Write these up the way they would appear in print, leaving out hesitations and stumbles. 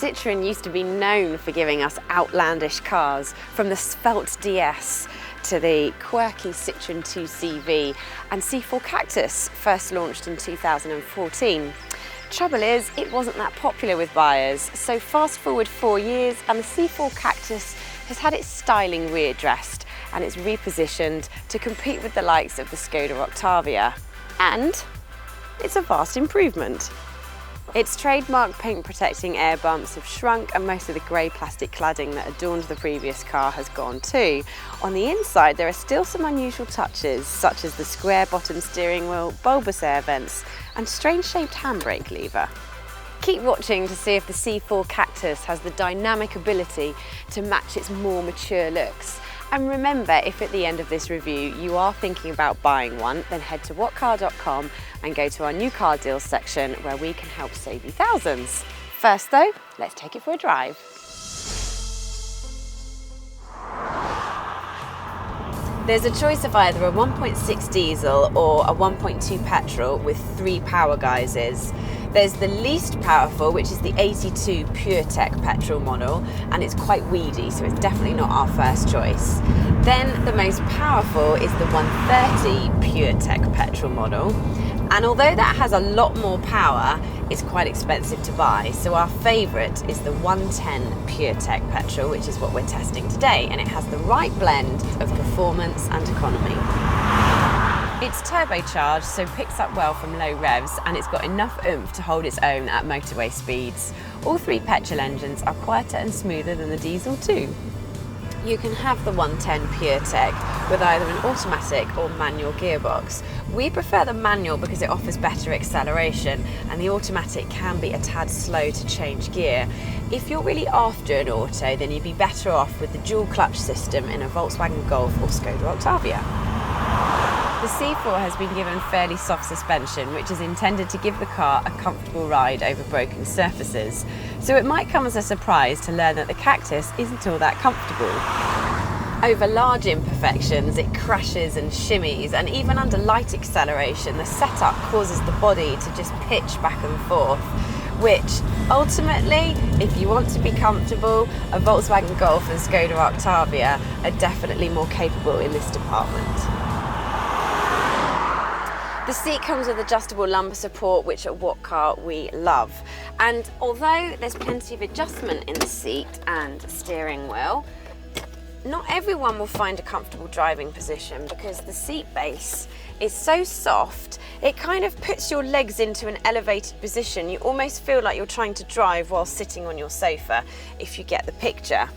Citroen used to be known for giving us outlandish cars, from the svelte DS to the quirky Citroen 2CV and C4 Cactus, first launched in 2014. Trouble is, it wasn't that popular with buyers, so fast forward 4 years and the C4 Cactus has had its styling readdressed and it's repositioned to compete with the likes of the Skoda Octavia. And it's a vast improvement. Its trademark paint protecting air bumps have shrunk and most of the grey plastic cladding that adorned the previous car has gone too. On the inside there are still some unusual touches, such as the square bottom steering wheel, bulbous air vents and strange shaped handbrake lever. Keep watching to see if the C4 Cactus has the dynamic ability to match its more mature looks. And remember, if at the end of this review you are thinking about buying one, then head to whatcar.com and go to our new car deals section where we can help save you thousands. First though, let's take it for a drive. There's a choice of either a 1.6 diesel or a 1.2 petrol with 3 power guises. There's the least powerful, which is the 82 PureTech petrol model, and it's quite weedy, so it's definitely not our first choice. Then the most powerful is the 130 PureTech petrol model, and although that has a lot more power, it's quite expensive to buy, so our favourite is the 110 PureTech petrol, which is what we're testing today, and it has the right blend of performance and economy. It's turbocharged, so picks up well from low revs, and it's got enough oomph to hold its own at motorway speeds. All 3 petrol engines are quieter and smoother than the diesel too. You can have the 110 PureTech with either an automatic or manual gearbox. We prefer the manual because it offers better acceleration, and the automatic can be a tad slow to change gear. If you're really after an auto, then you'd be better off with the dual clutch system in a Volkswagen Golf or Skoda Octavia. The C4 has been given fairly soft suspension, which is intended to give the car a comfortable ride over broken surfaces. So it might come as a surprise to learn that the Cactus isn't all that comfortable. Over large imperfections, it crashes and shimmies, and even under light acceleration, the setup causes the body to just pitch back and forth, which ultimately, if you want to be comfortable, a Volkswagen Golf and Skoda Octavia are definitely more capable in this department. The seat comes with adjustable lumbar support, which at What Car we love. And although there's plenty of adjustment in the seat and steering wheel, not everyone will find a comfortable driving position because the seat base is so soft, it kind of puts your legs into an elevated position. You almost feel like you're trying to drive while sitting on your sofa, if you get the picture.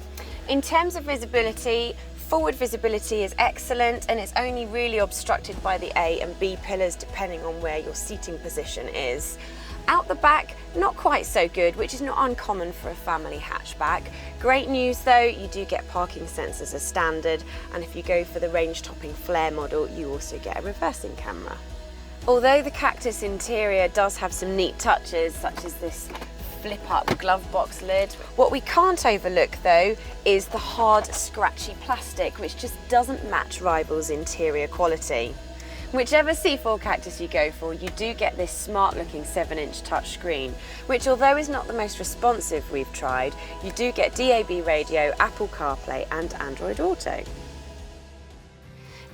In terms of visibility, forward visibility is excellent, and it's only really obstructed by the A and B pillars depending on where your seating position is. Out the back, not quite so good, which is not uncommon for a family hatchback. Great news though, you do get parking sensors as standard, and if you go for the range-topping flare model, you also get a reversing camera. Although the Cactus interior does have some neat touches, such as this flip-up glove box lid, what we can't overlook though is the hard, scratchy plastic, which just doesn't match rivals' interior quality. Whichever C4 Cactus you go for, you do get this smart-looking 7-inch touchscreen, which although is not the most responsive we've tried, you do get DAB radio, Apple CarPlay and Android Auto.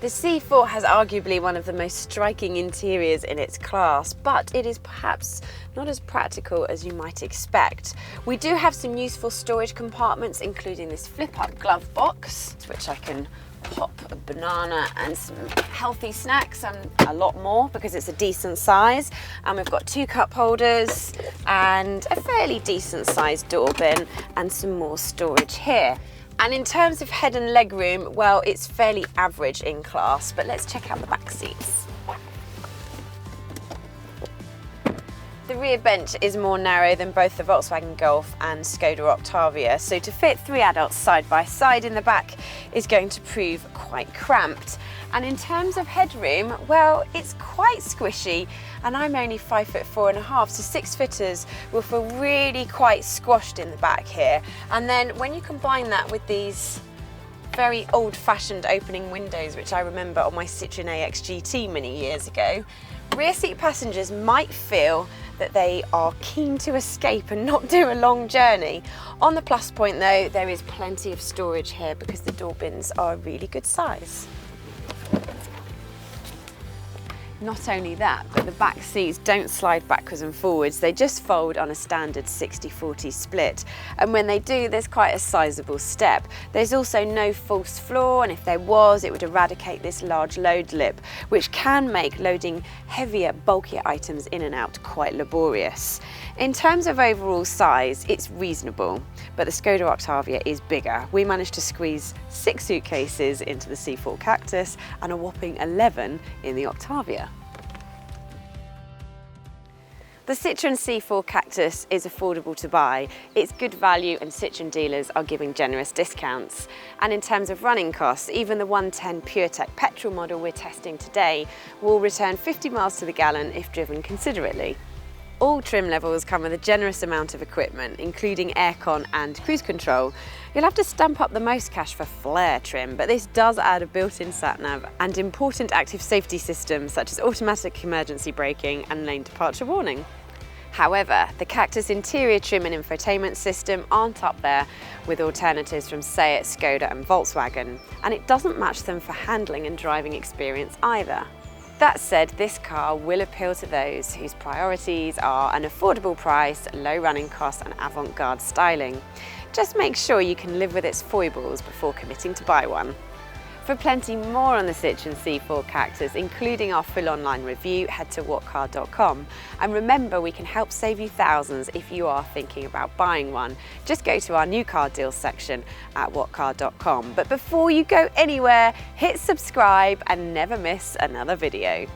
The C4 has arguably one of the most striking interiors in its class, but it is perhaps not as practical as you might expect. We do have some useful storage compartments, including this flip-up glove box, which I can pop a banana and some healthy snacks and a lot more because it's a decent size. And we've got 2 cup holders and a fairly decent sized door bin and some more storage here. And in terms of head and leg room, well, it's fairly average in class, but let's check out the back seats. The rear bench is more narrow than both the Volkswagen Golf and Skoda Octavia, so to fit 3 adults side by side in the back is going to prove quite cramped. And in terms of headroom, well, it's quite squishy, and I'm only 5'4½", so 6-footers will feel really quite squashed in the back here. And then when you combine that with these very old-fashioned opening windows, which I remember on my Citroen AX GT many years ago. Rear seat passengers might feel that they are keen to escape and not do a long journey. On the plus point though, there is plenty of storage here because the door bins are a really good size. Not only that, but the back seats don't slide backwards and forwards, they just fold on a standard 60-40 split. And when they do, there's quite a sizable step. There's also no false floor, and if there was, it would eradicate this large load lip, which can make loading heavier, bulkier items in and out quite laborious. In terms of overall size, it's reasonable, but the Skoda Octavia is bigger. We managed to squeeze 6 suitcases into the C4 Cactus and a whopping 11 in the Octavia. The Citroen C4 Cactus is affordable to buy, it's good value and Citroen dealers are giving generous discounts. And in terms of running costs, even the 110 PureTech petrol model we're testing today will return 50 miles to the gallon if driven considerately. All trim levels come with a generous amount of equipment, including aircon and cruise control. You'll have to stamp up the most cash for flare trim, but this does add a built-in sat-nav and important active safety systems such as automatic emergency braking and lane departure warning. However, the Cactus interior trim and infotainment system aren't up there with alternatives from Seat, Skoda and Volkswagen, and it doesn't match them for handling and driving experience either. That said, this car will appeal to those whose priorities are an affordable price, low running costs and avant-garde styling. Just make sure you can live with its foibles before committing to buy one. For plenty more on the Citroen C4 Cactus, including our full online review, head to whatcar.com. And remember, we can help save you thousands if you are thinking about buying one. Just go to our new car deals section at whatcar.com. But before you go anywhere, hit subscribe and never miss another video.